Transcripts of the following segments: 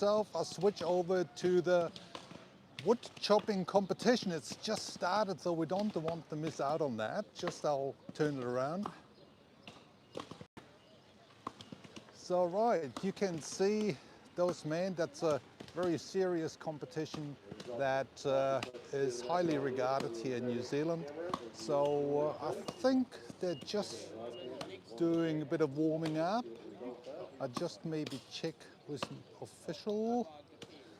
I'll switch over to the wood chopping competition. It's just started, so we don't want to miss out on that. I'll turn it around. So right, you can see those men. That's a very serious competition that is highly regarded here in New Zealand. So I think they're just doing a bit of warming up. I just maybe check with an official.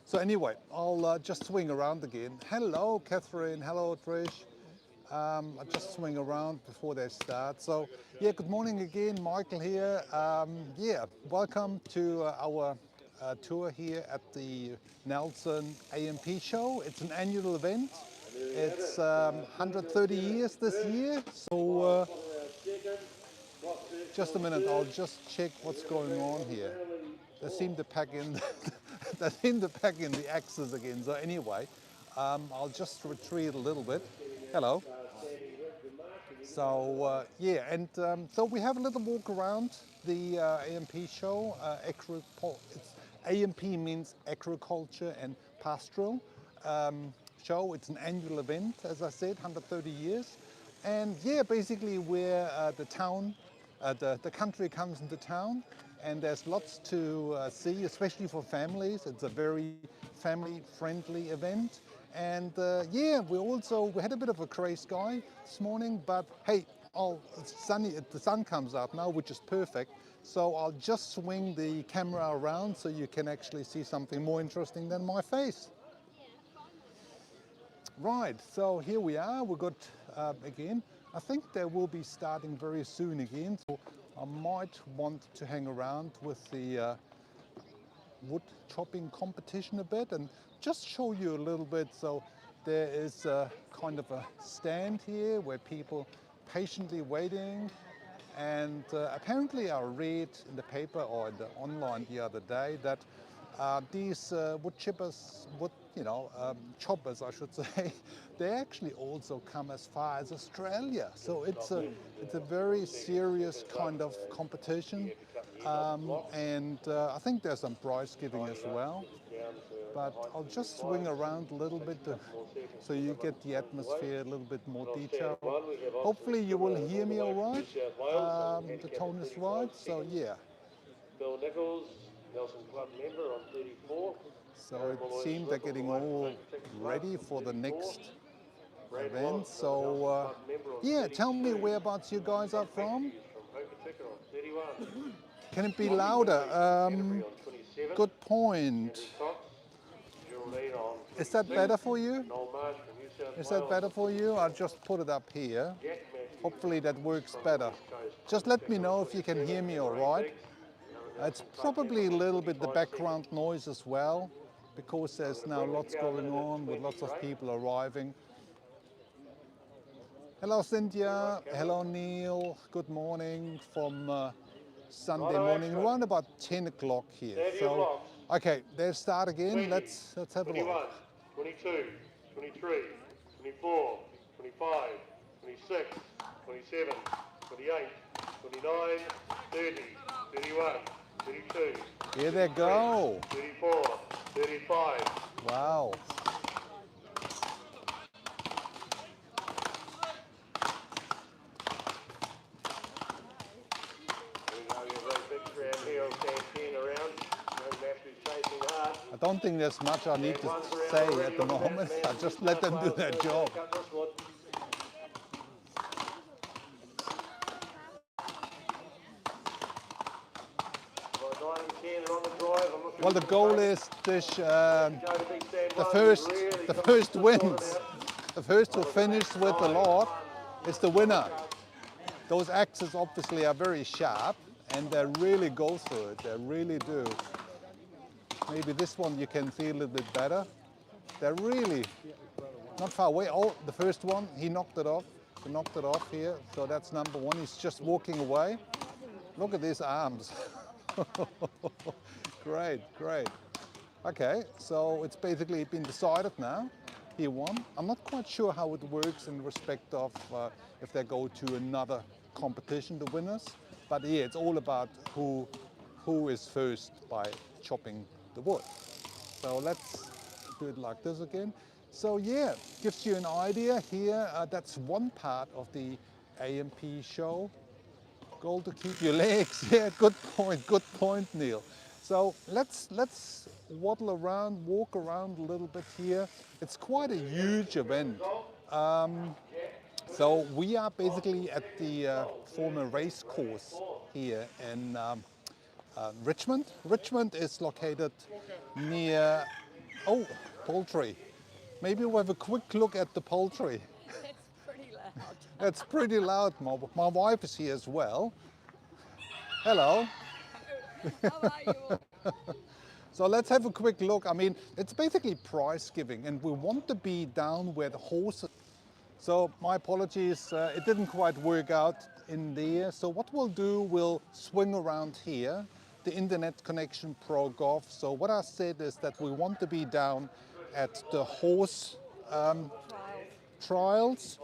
So anyway, I'll just swing around again. Hello, Catherine. Hello, Trish. I'll just swing around before they start. So yeah, good morning again. Michael here. Yeah, welcome to our tour here at the Nelson A&P Show. It's an annual event. It's 130 years this year. So just a minute, I'll just check what's going on here. They seem to pack in the axes again. So anyway, I'll just retreat a little bit. Hello. So yeah, and so we have a little walk around the A&P show. A&P means Agriculture and Pastoral show. It's an annual event, as I said, 130 years. And yeah, basically where the town, the country comes into town, and there's lots to see, especially for families. It's a very family-friendly event. And yeah, we had a bit of a grey sky this morning, but hey, it's sunny. The sun comes out now, which is perfect. So I'll just swing the camera around so you can actually see something more interesting than my face. Right, so here we are. We've got again. I think they will be starting very soon again. So I might want to hang around with the wood chopping competition a bit and just show you a little bit. So there is a kind of a stand here where people patiently waiting, and apparently I read in the paper or in the online the other day that these choppers, I should say, they actually also come as far as Australia. So it's a very serious kind of competition, and I think there's some prize giving as well. But I'll just swing around a little bit so you get the atmosphere, a little bit more detail. Hopefully you will hear me all right. The tone is right, so yeah. Bill Nichols, Nelson Club member on 34. So it seems they're getting all ready for the next event. So yeah, tell me whereabouts you guys are from. Can it be louder? Good point. Is that better for you? Is that better for you? I'll just put it up here. Hopefully that works better. Just let me know if you can hear me all right. It's probably a little bit the background noise as well, because there's now lots going on with lots of people arriving. Hello Cynthia, hello Neil, good morning from Sunday morning, around about 10 o'clock here. So, okay, let's start again. Let's have a look. 22, 23, 24, 25, 26, 27, 28, 29, 30, 31, 32. Here they go. 34, 35. Wow. I don't think there's much I need to say at the moment. I just let them do their job. Well, the goal is this, the first wins. The first who finishes with the lot is the winner. Those axes obviously are very sharp and they really go through it. They really do. Maybe this one you can feel a little bit better. They're really not far away. Oh, the first one, he knocked it off. He knocked it off here. So that's number one. He's just walking away. Look at these arms. Great, great. Okay, so it's basically been decided now. He won. I'm not quite sure how it works in respect of if they go to another competition, the winners. But yeah, it's all about who is first by chopping the wood. So let's do it like this again. So yeah, gives you an idea here. That's one part of the A&P show. Goal to keep your legs. Yeah, good point, Neil. So let's waddle around, walk around a little bit here. It's quite a huge event. So we are basically at the former race course here in Richmond. Richmond is located near, oh, poultry. Maybe we'll have a quick look at the poultry. It's pretty loud. It's pretty loud. My wife is here as well. Hello. How are you? So let's have a quick look. I mean, it's basically prize giving, and we want to be down where the horses. So my apologies, it didn't quite work out in there. So what we'll do, we'll swing around here. The internet connection broke off. So what I said is that we want to be down at the horse trials.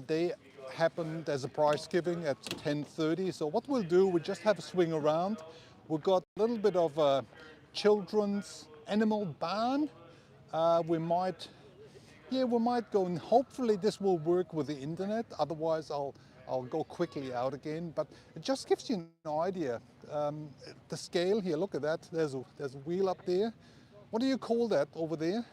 They happened as a prize giving at 10:30. So what we'll do, we just have a swing around. We've got a little bit of a children's animal barn. We might go, and hopefully this will work with the internet. Otherwise, I'll go quickly out again. But it just gives you an idea. The scale here. Look at that. There's a wheel up there. What do you call that over there?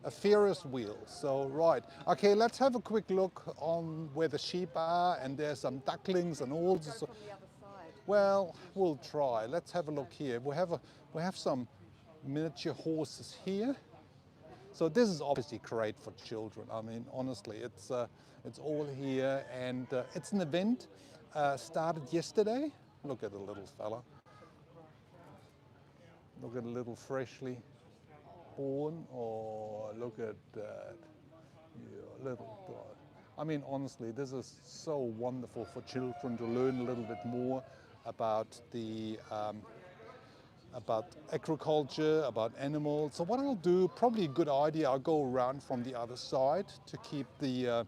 A Ferris wheel. So right. Okay, let's have a quick look on where the sheep are, and there's some ducklings and all. From the other side. Well, we'll try. Let's have a look here. We have some miniature horses here. So this is obviously great for children. I mean, honestly, it's all here, and it's an event started yesterday. Look at the little fella. Look at the little freshly born. Oh, look at that. Yeah, little guy. I mean, honestly, this is so wonderful for children to learn a little bit more about about agriculture, about animals. So what I'll do, probably a good idea, I'll go around from the other side to keep the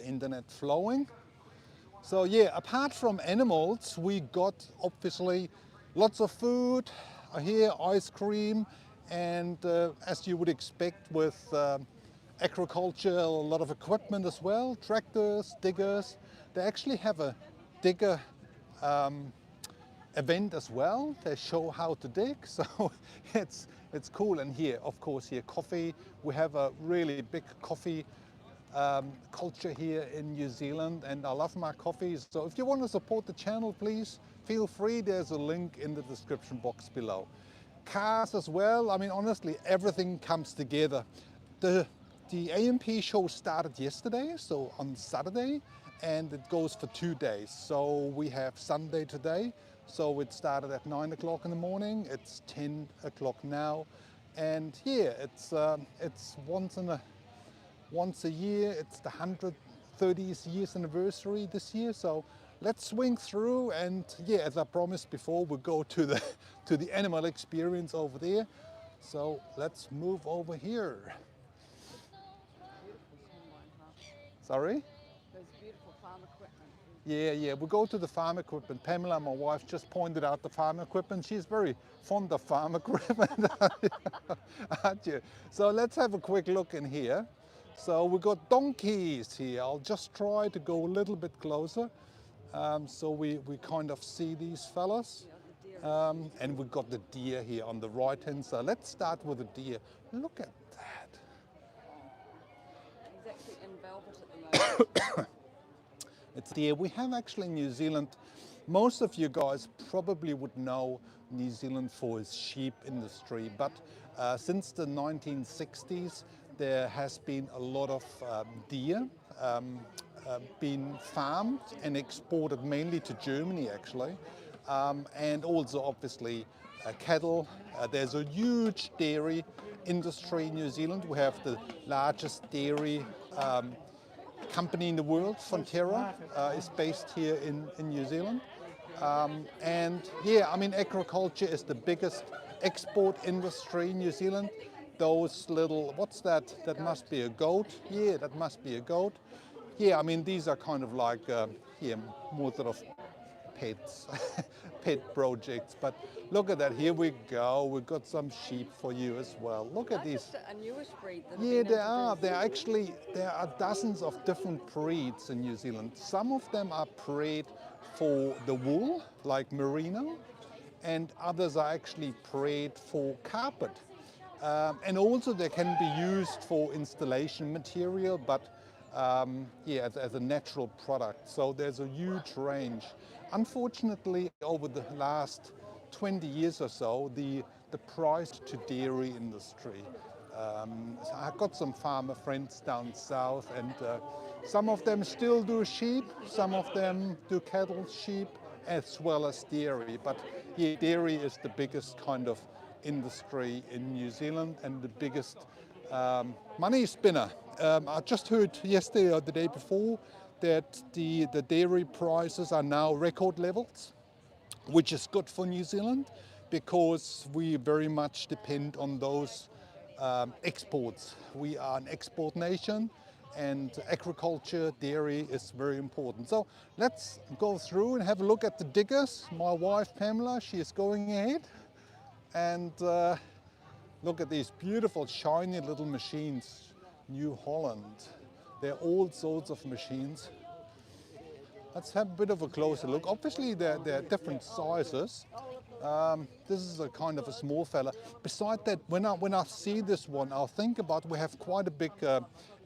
internet flowing. So yeah, apart from animals, we got obviously lots of food here, ice cream, and as you would expect with agriculture, a lot of equipment as well, tractors, diggers. They actually have a digger event as well. They show how to dig, so it's cool. And here, of course, here coffee. We have a really big coffee culture here in New Zealand, and I love my coffee. So if you want to support the channel, please feel free. There's a link in the description box below. Cars as well. I mean, honestly, everything comes together. The A&P show started yesterday, so on Saturday, and it goes for 2 days. So we have Sunday today. So it started at 9 o'clock in the morning. It's 10 o'clock now, and yeah, it's once a year. It's the 130th years anniversary this year. So let's swing through, and yeah, as I promised before, we'll go to the animal experience over there. So let's move over here. Sorry? There's beautiful farm equipment. Yeah, we'll go to the farm equipment. Pamela, my wife, just pointed out the farm equipment. She's very fond of farm equipment, aren't you? So let's have a quick look in here. So we've got donkeys here. I'll just try to go a little bit closer so we kind of see these fellas. And we've got the deer here on the right hand side. Let's start with the deer. Look at that. He's actually in velvet at the moment. It's deer. We have actually in New Zealand, most of you guys probably would know New Zealand for its sheep industry, but since the 1960s, there has been a lot of deer being farmed and exported mainly to Germany actually, and also obviously cattle. There's a huge dairy industry in New Zealand. We have the largest dairy company in the world. Fonterra is based here in New Zealand. And yeah, I mean, agriculture is the biggest export industry in New Zealand. Those little, what's that? That must be a goat. Yeah, that must be a goat. Yeah, I mean, these are kind of like, yeah, more sort of pets. pet projects. But look at that, here we go. We've got some sheep for you as well. Look at these. Just a newish breed that have Yeah, been there are. introduced. There are dozens of different breeds in New Zealand. Some of them are bred for the wool, like merino, and others are actually bred for carpet. And also they can be used for installation material, but yeah, as a natural product. So there's a huge range. Unfortunately, over the last 20 years or so, the price to dairy industry. So I've got some farmer friends down south, and some of them still do sheep, some of them do cattle, sheep, as well as dairy. But yeah, dairy is the biggest kind of industry in New Zealand and the biggest money spinner. I just heard yesterday or the day before that the dairy prices are now record levels, which is good for New Zealand because we very much depend on those exports. We are an export nation, and agriculture, dairy is very important. So let's go through and have a look at the diggers. My wife Pamela, she is going ahead, and look at these beautiful shiny little machines. New Holland. There are all sorts of machines. Let's have a bit of a closer look. Obviously, there are different sizes. This is a kind of a small fella. Besides that, when I see this one, I'll think about we have quite a big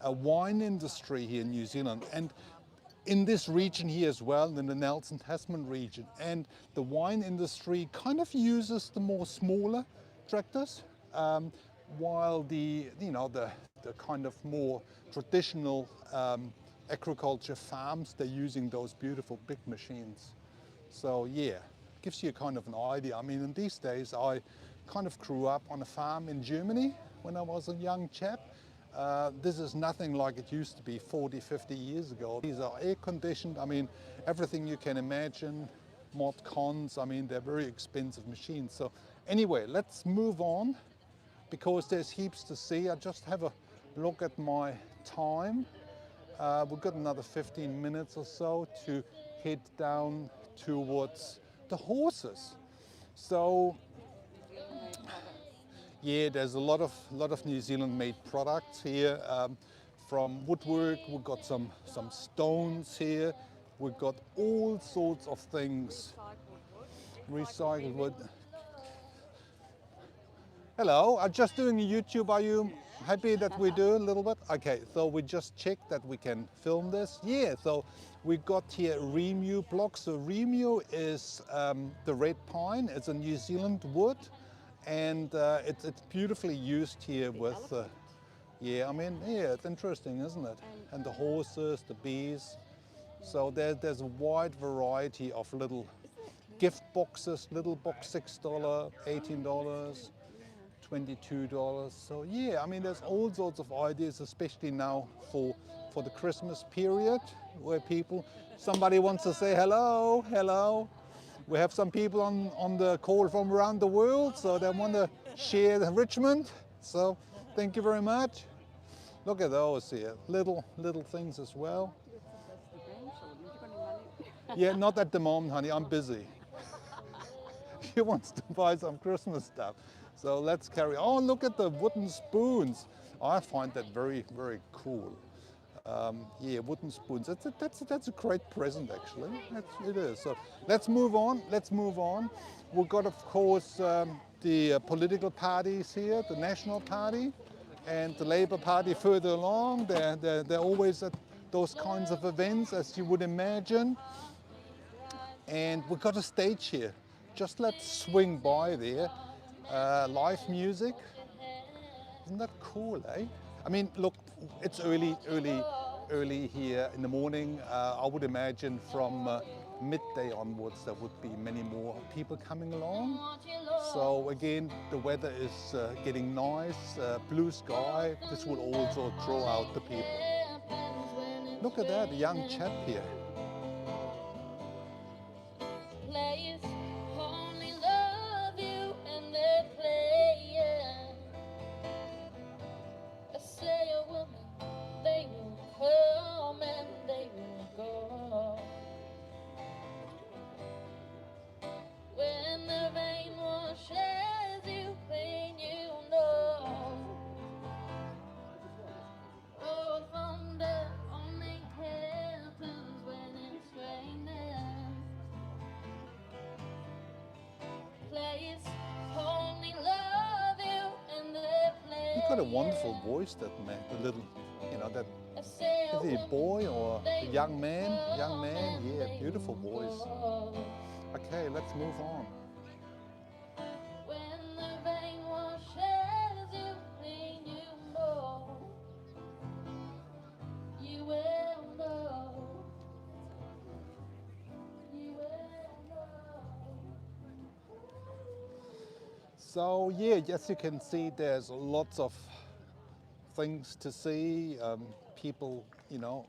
wine industry here in New Zealand, and in this region here as well, in the Nelson-Tasman region. And the wine industry kind of uses the more smaller tractors, while the kind of more traditional agriculture farms, they're using those beautiful big machines. So yeah, gives you kind of an idea. I mean, in these days, I kind of grew up on a farm in Germany when I was a young chap. This is nothing like it used to be 40, 50 years ago. These are air conditioned. I mean, everything you can imagine, mod cons. I mean, they're very expensive machines. So anyway, let's move on because there's heaps to see. I just have a look at my time. We've got another 15 minutes or so to head down towards the horses. So yeah, there's a lot of New Zealand-made products here. From woodwork, we've got some stones here. We've got all sorts of things. Recycled wood. Hello, I'm just doing a YouTube. Are you happy that we do a little bit? Okay, so we just checked that we can film this. Yeah, so we got here Remu blocks. So Remu is the red pine. It's a New Zealand wood, and it's beautifully used here with. Yeah, I mean, yeah, it's interesting, isn't it? And the horses, the bees. So there's a wide variety of little gift boxes. Little box $6, $18. $22. So yeah, I mean, there's all sorts of ideas, especially now for the Christmas period, where somebody wants to say hello. We have some people on the call from around the world, so they want to share the Richmond. So thank you very much. Look at those here, little things as well. Yeah, not at the moment, honey. I'm busy. She wants to buy some Christmas stuff. So let's carry on. Oh, look at the wooden spoons. I find that very, very cool. Yeah, wooden spoons. That's a great present, actually. It is. So let's move on. We've got, of course, the political parties here, the National Party and the Labour Party further along. They're always at those kinds of events, as you would imagine. And we've got a stage here. Just let's swing by there. Live music. Isn't that cool, eh? I mean, look, it's early here in the morning. I would imagine from midday onwards there would be many more people coming along. So again, the weather is getting nice, blue sky. This will also draw out the people. Look at that, a young chap here. got a wonderful voice, that man, the little, you know, that, is he a boy or a young man? Young man, yeah, beautiful voice. Okay, let's move on. So yeah, as you can see, there's lots of things to see. People, you know,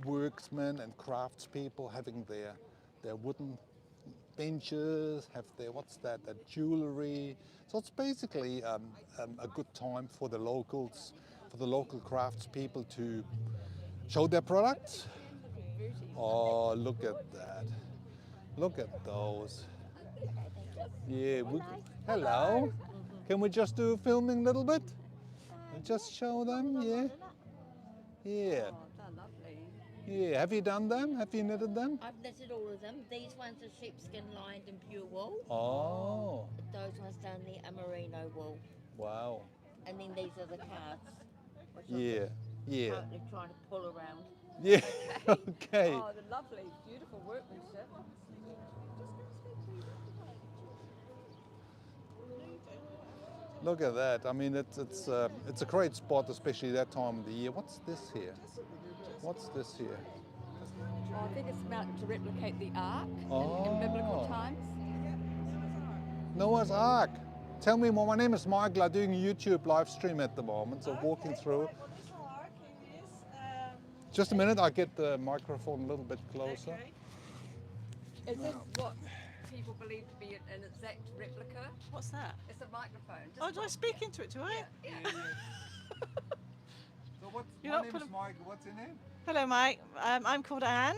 worksmen and craftspeople having their wooden benches, have their, what's that, their jewelry. So it's basically a good time for the locals, for the local craftspeople to show their products. Oh, look at that. Look at those. Yeah, hello. Can we just do filming a little bit? And just show them, yeah. Yeah. Oh, they're lovely. Yeah, have you done them? Have you knitted them? I've knitted all of them. These ones are sheepskin lined and pure wool. Oh, Those ones down the merino wool. wow. And then these are the cards. Which Yeah, yeah, currently trying to pull around. yeah. Okay. Oh, they're lovely. Beautiful workmanship. Look at that. I mean, it's a great spot, especially that time of the year. What's this here? What's this here? Oh, I think it's meant to replicate the ark Oh. in biblical times. Noah's Ark. Tell me more. My name is Michael. I'm doing a YouTube live stream at the moment, so walking through. Just a minute, I'll get the microphone a little bit closer. Is this what people believe to be an exact replica? What's that? It's a microphone. Oh, do I speak into it, do I? Yeah. So what's, You're my not name put is Michael. What's your name? Hello, Mike. I'm called Anne,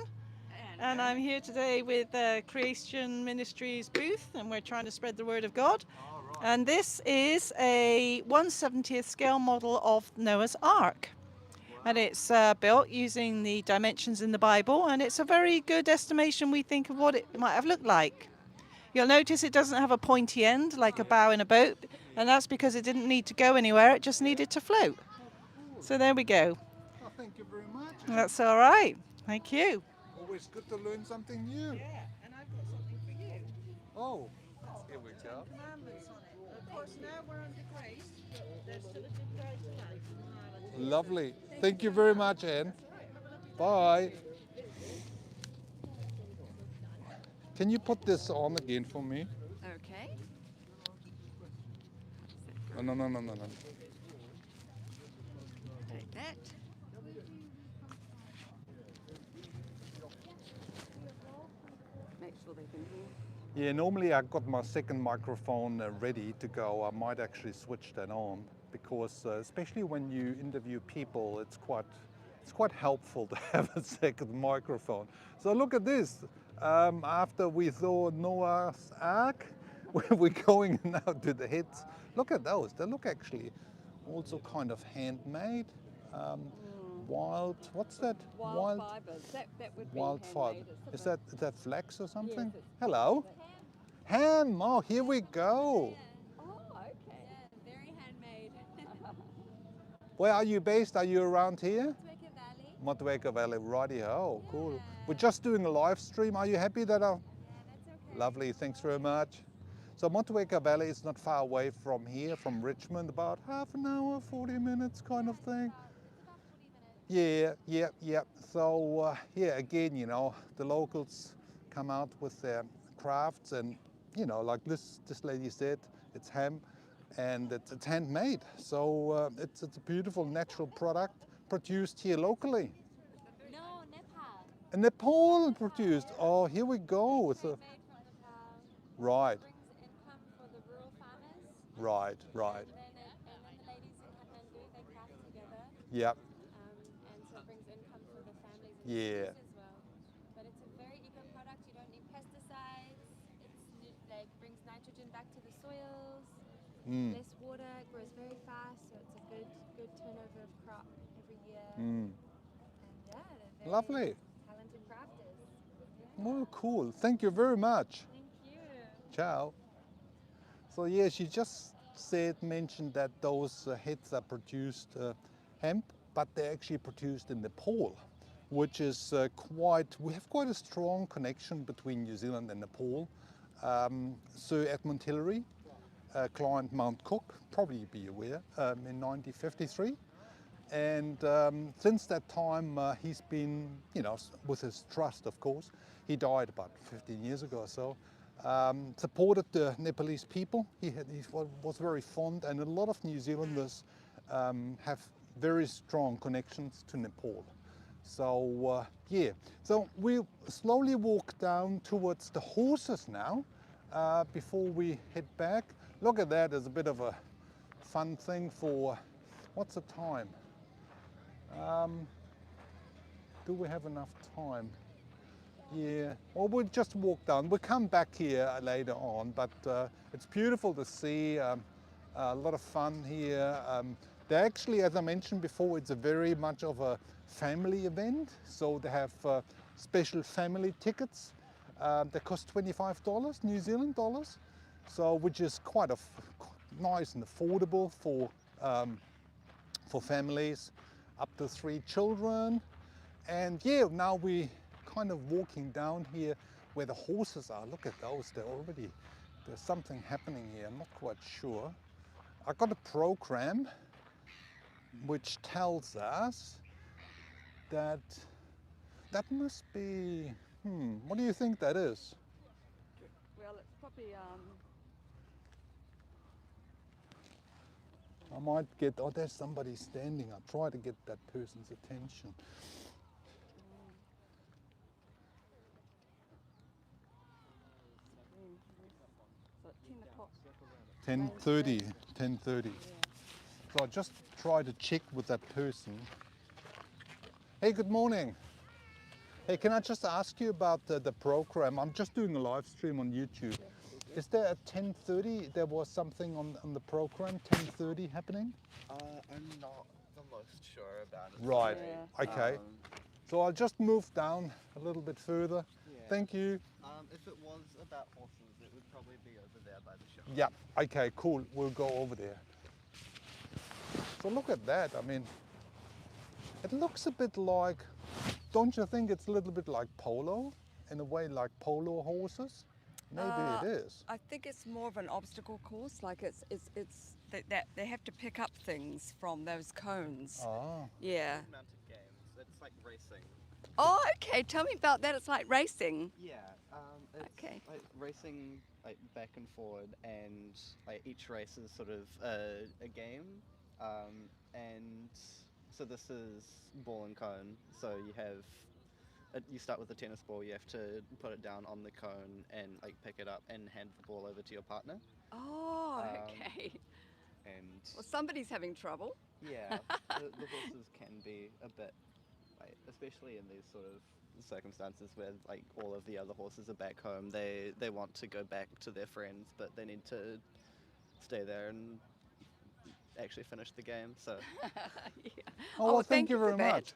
and I'm here today with Creation Ministries booth, and we're trying to spread the word of God. Oh, right. And this is a 1/70th scale model of Noah's Ark. And it's built using the dimensions in the Bible, and it's a very good estimation, we think, of what it might have looked like. You'll notice it doesn't have a pointy end like a bow in a boat, and that's because it didn't need to go anywhere, it just needed to float. So there we go. Oh, thank you very much. That's all right. Thank you. Always good to learn something new. And I've got something for you. Oh, here we go. Commandments on it. Of course, now we're under grace, but there's still a good guide to life. Lovely. Thank you very much, Anne. Bye. Can you put this on again for me? Okay. No. Take that. Make sure they can hear. Yeah, normally I got my second microphone ready to go. I might actually switch that on because especially when you interview people, it's quite helpful to have a second microphone. So look at this. After we saw Noah's Ark, we're going now to the heads. Look at those. They look actually also kind of handmade. Wild, what's that? Wild fibers. That would be Wild fiber. handmade. It's Is sort that flax or something? Yes, it's- Hello. Ham. Oh, here we go. of- Oh, okay. Yeah, very handmade. Where are you based? Are you around here? Twicke Valley. Motueka Valley, righty ho, cool. We're just doing a live stream. Are you happy that I... Yeah, that's okay. Lovely, thanks very much. So Motueka Valley is not far away from here, from Richmond, about half an hour, 40 minutes kind of thing. It's about 40 minutes. Yeah. So yeah, again, you know, the locals come out with their crafts and, you know, like this lady said, it's ham and it's handmade. So it's a beautiful natural product produced here locally. No, Nepal. And Nepal produced. Oh, here we go with a, Made from Nepal. right, Brings income for the rural farmers. right. And then the ladies in Kathmandu, they craft together. Yep. And so it brings income for the families and Yeah. the as well. But it's a very eco product. You don't need pesticides. Like brings nitrogen back to the soils. Less water. It grows very fast. So it's a good turnover of crop every year. And yeah, they're very Lovely. talented crafters. Oh, cool. Thank you very much. Thank you. Ciao. So yeah, she just mentioned that those heads are produced hemp, but they're actually produced in Nepal, which is we have quite a strong connection between New Zealand and Nepal. Sir Edmund Hillary, client Mount Cook, probably be aware, in 1953. And since that time, he's been, with his trust, of course, he died about 15 years ago or so, supported the Nepalese people. He was very fond, and a lot of New Zealanders have very strong connections to Nepal. So, yeah. So we slowly walk down towards the horses now, before we head back. Look at that, it's a bit of a fun thing for, what's the time? Do we have enough time? Yeah, well, we'll just walk down. We'll come back here later on, but it's beautiful to see, a lot of fun here. They actually, as I mentioned before, it's a very much of a family event, so they have special family tickets. They cost $25 New Zealand dollars, so which is quite nice and affordable for families up to 3 children. And yeah, now we kind of walking down here where the horses are. Look at those, there's something happening here, I'm not quite sure. I got a program which tells us that must be, what do you think that is? Well, it's probably I might get, there's somebody standing. I'll try to get that person's attention. so 10 o'clock. 10:30. So I just try to check with that person. Hey, good morning. Hey, can I just ask you about the program? I'm just doing a live stream on YouTube. Is there at 10:30, there was something on the program, 10:30 happening? I'm not the most sure about it. Right, Yeah. okay. So I'll just move down a little bit further. Yeah. Thank you. If it was about horses, it would probably be over there by the show. Yeah, okay, cool. We'll go over there. So look at that. I mean, it looks a bit like, don't you think it's a little bit like polo? In a way, like polo horses? Maybe it is. I think it's more of an obstacle course. Like it's that they have to pick up things from those cones. Oh. Yeah. Mounted games. It's like racing. Oh, okay. Tell me about that. It's like racing. Yeah. It's Okay. like racing like back and forward, and like each race is sort of a game. And so this is ball and cone. So you start with a tennis ball. You have to put it down on the cone and like pick it up and hand the ball over to your partner. Oh, okay. And Well, somebody's having trouble. yeah, the horses can be a bit, like, especially in these sort of circumstances where like all of the other horses are back home. They want to go back to their friends, but they need to stay there and actually finish the game. So Yeah. Oh, well, thank you for very that. much.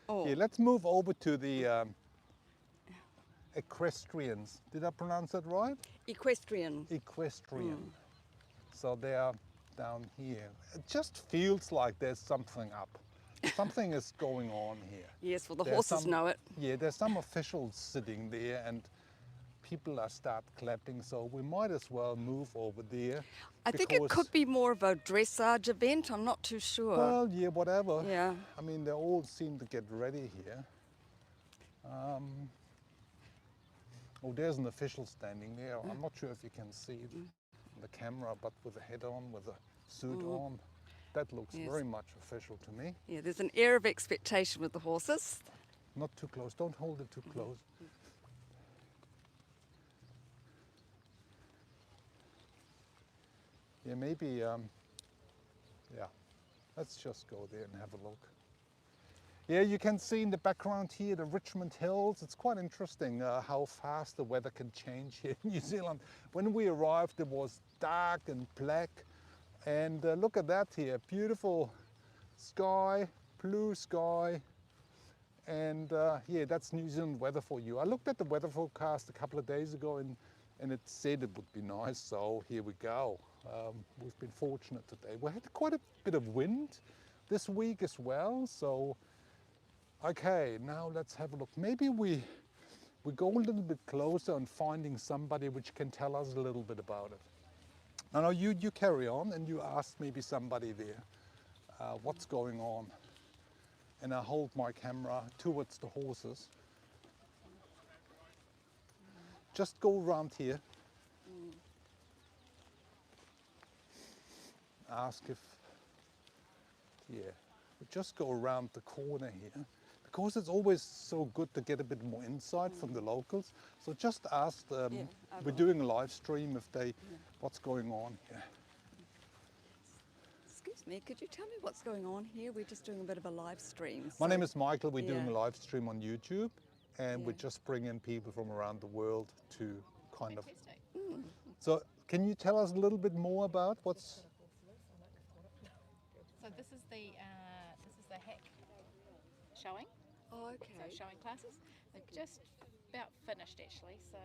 Oh, Yeah, let's move over to the equestrians. Did I pronounce that right? equestrian. Equestrian. So they are down here. It just feels like there's something up. Something is going on here. Yes, well, the There's horses some- know it. Yeah, there's some officials sitting there and people are start clapping, so we might as well move over there. I think it because- could be more of a dressage event. I'm not too sure. Well, yeah, whatever. Yeah. I mean, they all seem to get ready here. Oh, there's an official standing there. I'm not sure if you can see it on the camera, but with a head on, with a suit on. That looks Yes. very much official to me. Yeah, there's an air of expectation with the horses. Not too close. Don't hold it too close. Yeah, maybe, yeah, let's just go there and have a look. Yeah, you can see in the background here the Richmond Hills. It's quite interesting how fast the weather can change here in New Zealand. When we arrived, it was dark and black. And look at that here, beautiful sky, blue sky. And yeah, that's New Zealand weather for you. I looked at the weather forecast a couple of days ago and it said it would be nice, so here we go. We've been fortunate today. We had quite a bit of wind this week as well, so okay, now let's have a look. Maybe we go a little bit closer on finding somebody which can tell us a little bit about it. Now you carry on and you ask maybe somebody there what's going on. And I hold my camera towards the horses. Just go around here. Ask if, yeah, we just go around the corner here. Because it's always so good to get a bit more insight from the locals. So just ask them, Yeah, I we're will. doing a live stream, if they, what's going on here. Excuse me, could you tell me what's going on here? We're just doing a bit of a live stream. My so- name is Michael, we're doing a Yeah. live stream on YouTube and Yeah. we just bring in people from around the world to kind of... Fantastic. So can you tell us a little bit more about what's... So this is the hack showing. Oh, So okay. showing classes. They're just about finished actually. So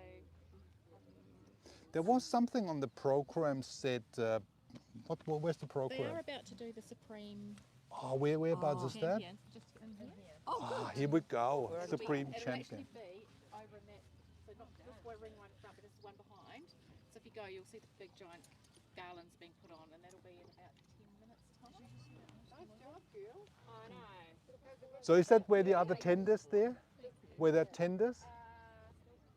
There was something on the program said, where's the they program? are about to do the Supreme Oh, whereabouts is that? Champion. Just in here. Oh, Ah, good. here we go, Where it'll be- Supreme It'll Champion. actually be over in that. So not this ring one in front, but this is one behind. So if you go, you'll see the big giant garlands being put on, and that'll be in about 10 minutes time. Nice job, girl. I know. So is that where the other tenders there? Where that tenders?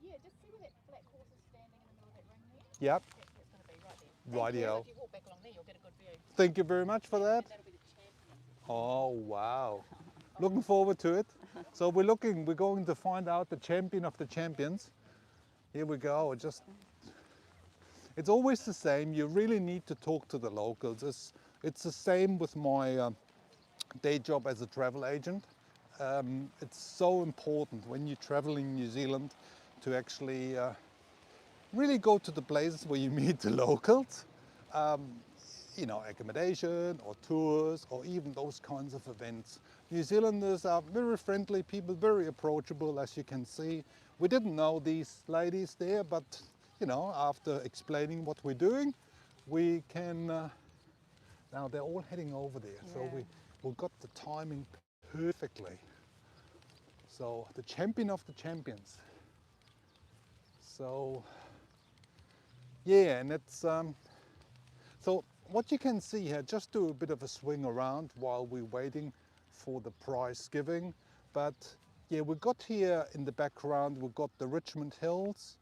Yeah, just see where that black horse is standing in the middle of that ring there. Yep, That's where it's going to be right there. rightio. If you walk back along there, you'll get a good view. Thank you very much for that. And that'll be the champion. Oh, wow. Looking forward to it. So we're going to find out the champion of the champions. Here we go. It's always the same. You really need to talk to the locals. It's the same with my day job as a travel agent. It's so important when you travel in New Zealand to actually really go to the places where you meet the locals. You know, accommodation or tours or even those kinds of events. New Zealanders are very friendly people, very approachable, as you can see. We didn't know these ladies there, but you know, after explaining what we're doing, we can, now they're all heading over there. So Yeah. we got the timing perfectly. So the champion of the champions. So yeah, and it's, so what you can see here, just do a bit of a swing around while we're waiting for the prize giving. But yeah, we got here in the background, we've got the Richmond Hills.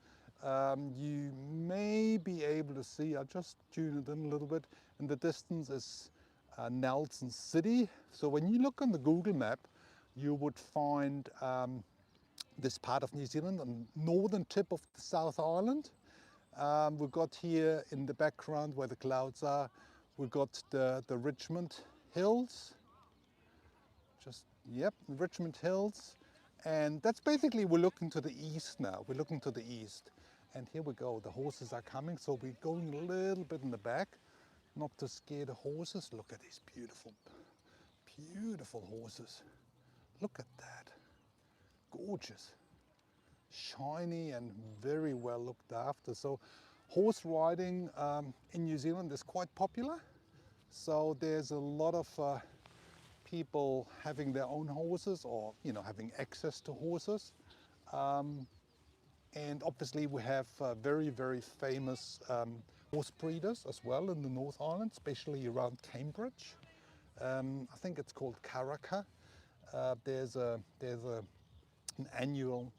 You may be able to see, I'll just tune it in a little bit, in the distance is Nelson City. So when you look on the Google map, you would find this part of New Zealand, the northern tip of the South Island. We've got here in the background where the clouds are, we've got the Richmond Hills. Just, yep, the Richmond Hills. And that's basically, we're looking to the east now. We're looking to the east. And here we go, the horses are coming. So we're going a little bit in the back, not to scare the horses. Look at these beautiful, beautiful horses. Look at that, gorgeous. Shiny and very well looked after. So horse riding in New Zealand is quite popular. So there's a lot of people having their own horses or, you know, having access to horses. And obviously we have very, very famous horse breeders as well in the North Island, especially around Cambridge. I think it's called Karaka. There's an annual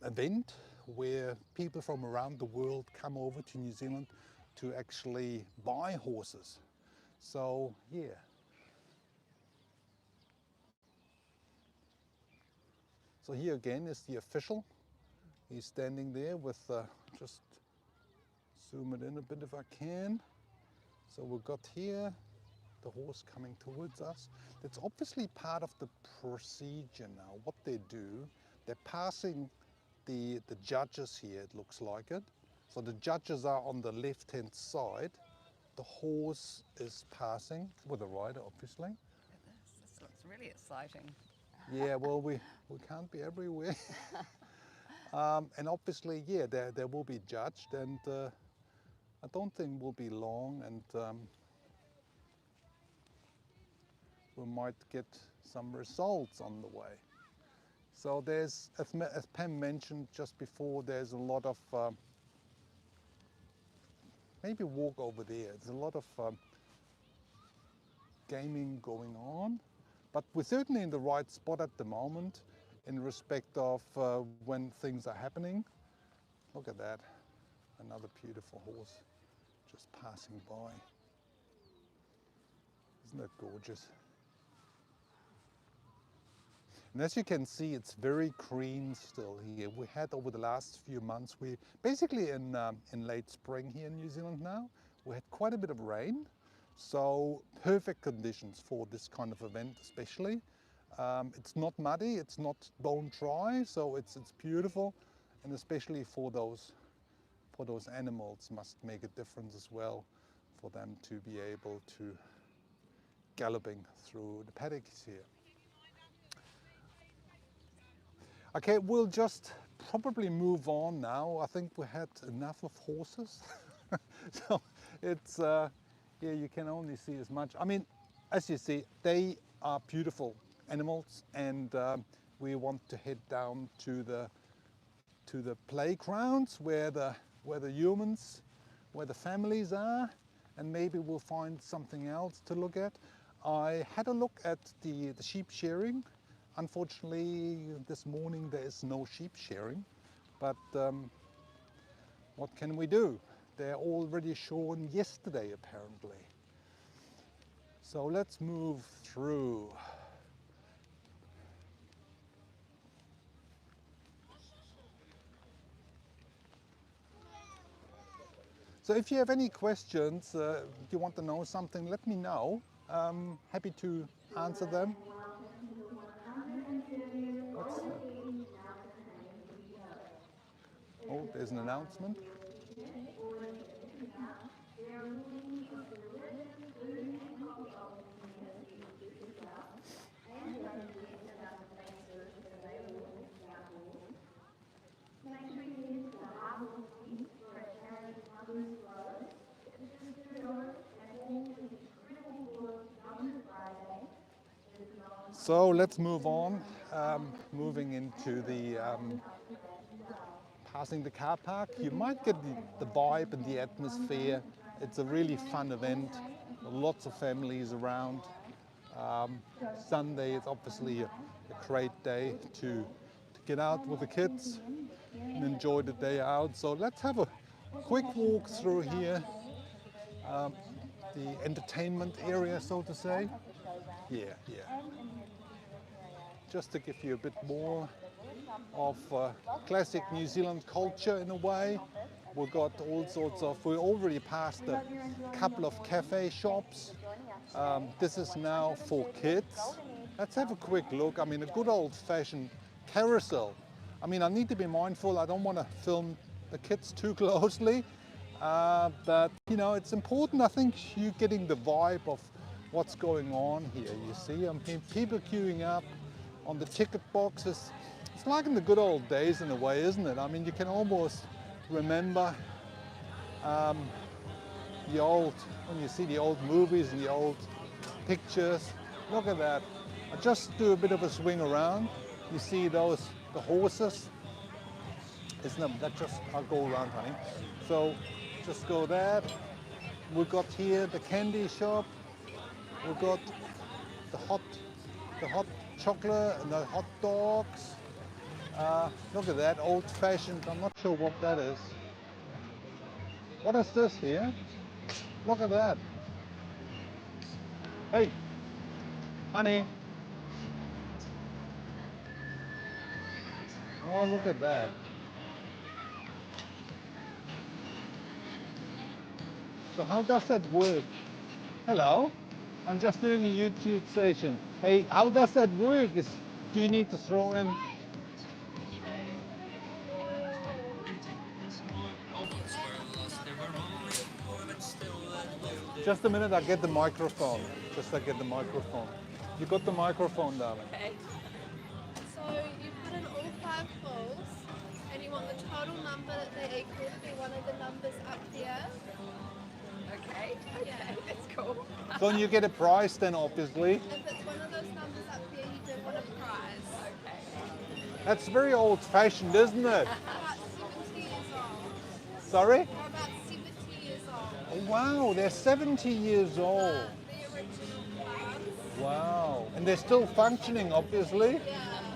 event where people from around the world come over to New Zealand to actually buy horses. So yeah. So here again is the official. He's standing there with, just zoom it in a bit if I can. So we've got here the horse coming towards us. That's obviously part of the procedure now. What they do, they're passing the judges here, it looks like it. So the judges are on the left-hand side. The horse is passing with the rider, obviously. This looks really exciting. Yeah, well, we can't be everywhere. And obviously, yeah, there will be judged, and I don't think will be long, and we might get some results on the way. So there's, as Pam mentioned just before, there's a lot of, maybe walk over there, there's a lot of gaming going on, but we're certainly in the right spot at the moment in respect of when things are happening. Look at that, another beautiful horse just passing by. Isn't that gorgeous? And as you can see, it's very green still here. We had over the last few months, we basically in late spring here in New Zealand now, we had quite a bit of rain. So perfect conditions for this kind of event especially. It's not muddy, it's not bone dry, so it's beautiful. And especially for those animals must make a difference as well for them to be able to galloping through the paddocks here. Okay, we'll just probably move on now. I think we had enough of horses. So it's, yeah, you can only see as much. I mean, as you see, they are beautiful animals, and we want to head down to the playgrounds where the humans, where the families are, and maybe we'll find something else to look at. I had a look at the sheep shearing. Unfortunately, this morning there is no sheep shearing, but what can we do? They're already shorn yesterday, apparently. So let's move through. So if you have any questions, you want to know something, let me know. Happy to answer them. What's that? Oh, there's an announcement. So let's move on, moving into the passing the car park. You might get the vibe and the atmosphere. It's a really fun event, lots of families around. Sunday is obviously a great day to get out with the kids and enjoy the day out. So let's have a quick walk through here, the entertainment area, so to say. Yeah. Just to give you a bit more of classic New Zealand culture in a way. We've got all sorts of, we already passed a couple of cafe shops. This is now for kids. Let's have a quick look. I mean, a good old-fashioned carousel. I mean, I need to be mindful. I don't want to film the kids too closely. But, you know, it's important, I think, you're getting the vibe of what's going on here. You see, I mean, people queuing up on the ticket boxes. It's like in the good old days in a way, isn't it? I mean, you can almost remember the old, when you see the old movies and the old pictures. Look at that. I just do a bit of a swing around. You see those, the horses. Isn't it? That just, I'll go around, honey. So just go there. We've got here the candy shop. We've got the hot chocolate and the hot dogs. Look at that, old-fashioned. I'm not sure what that is. What is this here? Look at that. Hey, honey. Oh, look at that. So how does that work? Hello, I'm just doing a YouTube station. Hey, how does that work? Do you need to throw in? Just a minute, I get the microphone. You got the microphone, darling. Okay. total number that they equal to be one of the numbers up there. Okay, that's cool. So you get a prize then, obviously. If it's one of those numbers up there, you do win a prize. That's very old-fashioned, isn't it? They're about 70 years old. Sorry? They're about 70 years old. Oh, wow, they're 70 years old. The original plants. Wow. And they're still functioning, obviously. Yeah,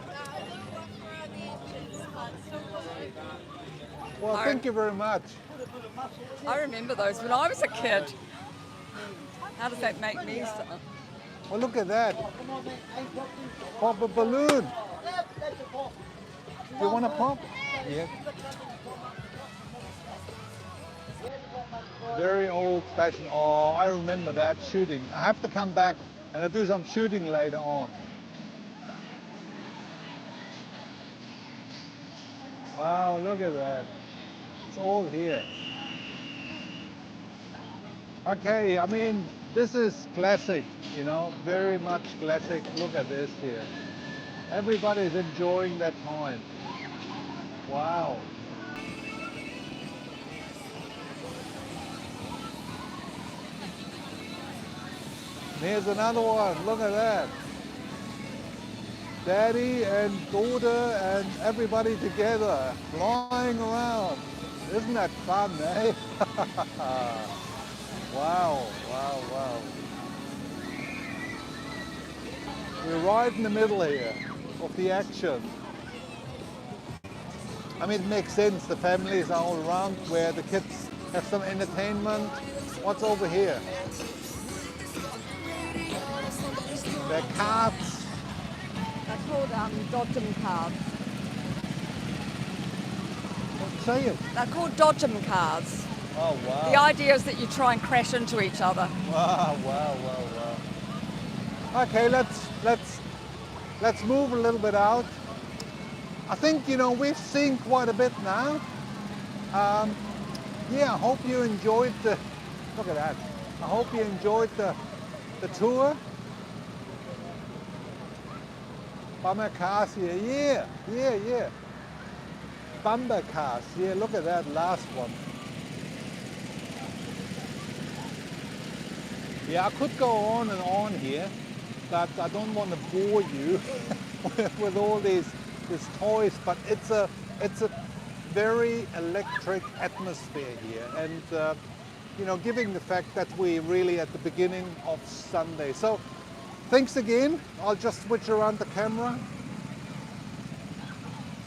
they're a little rough around the edges, but still good. Well, thank you very much. I remember those when I was a kid. How does that make me sound? Well, look at that. Pop a balloon. You want to pop? Yeah. Very old-fashioned. Oh, I remember that shooting. I have to come back and I'll do some shooting later on. Wow, look at that. It's all here. Okay, I mean, this is classic, you know, very much classic. Look at this here. Everybody's enjoying that time. Wow. Here's another one. Look at that. Daddy and daughter and everybody together flying around. Isn't that fun, eh? Wow, wow, wow. We're right in the middle here of the action. I mean, it makes sense. The families are all around where the kids have some entertainment. What's over here? They're cards. They're called dodgem cards. Say it. They're called dodgem cards. Oh, wow. The idea is that you try and crash into each other. Wow, wow, wow, wow. Okay, let's move a little bit out. I think, you know, we've seen quite a bit now. Yeah, I hope you enjoyed the, look at that. I hope you enjoyed the tour. Bumper cars here, yeah. Bumper cars, yeah, look at that last one. Yeah, I could go on and on here, but I don't want to bore you with all these toys. But it's a very electric atmosphere here, and you know, given the fact that we're really at the beginning of Sunday. So, thanks again. I'll just switch around the camera.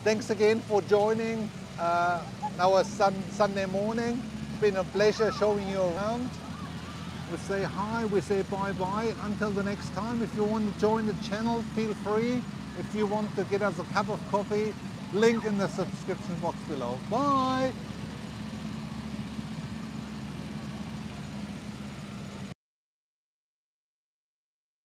Thanks again for joining our Sunday morning. It's been a pleasure showing you around. We say hi, we say bye-bye. Until the next time, if you want to join the channel, feel free. If you want to get us a cup of coffee, link in the subscription box below. Bye!